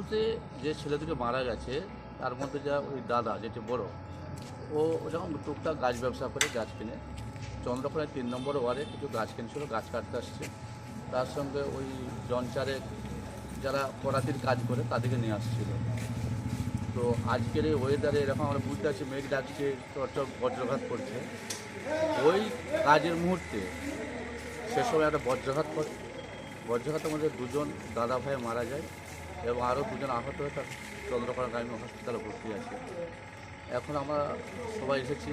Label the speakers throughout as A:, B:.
A: বলতে যে ছেলে দুটো মারা গেছে তার মধ্যে যা ওই দাদা যেটি বড়, ও যখন টুকটাক গাছ ব্যবসা করে গাছ কিনে চন্দ্রকোনায় 3 নম্বর ওয়ার্ডে কিছু গাছ কিনছিল, গাছ কাটতে আসছে। তার সঙ্গে ওই জনচারে যারা করাতির কাজ করে তাদেরকে নিয়ে আসছিল। তো আজকের এই ওয়েদারে এরকম আমরা বুঝতে পারছি মেঘ ডাকছে, চটচক বজ্রঘাত করছে। ওই কাজের মুহূর্তে সে সময় একটা বজ্রঘাতের মধ্যে দুজন দাদা ভাই মারা যায় এবং আরও দুজন আহত হয়ে তার চন্দ্রকোনা গ্রামীণ হসপিটালে ভর্তি আছে। এখন আমরা সবাই এসেছি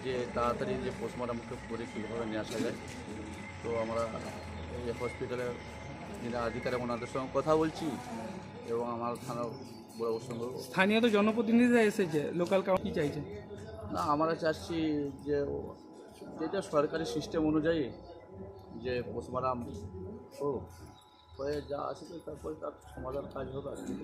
A: যে তাড়াতাড়ি যে পোস্টমর্টমকে করে কীভাবে নিয়ে আসা যায়। তো আমরা এই হসপিটালের যিনি আধিকারিক ওনাদের সঙ্গে কথা বলছি এবং আমার থানার বড়বাবুর সঙ্গে।
B: স্থানীয় তো জনপ্রতিনিধিরা এসেছে, লোকাল কি চাইছে?
A: না, আমরা চাচ্ছি যে যেটা সরকারি সিস্টেম অনুযায়ী যে পোস্টমর্টম হোক, হয়ে যা আছে তারপরে তার সমাধান কাজ হবে আর কি।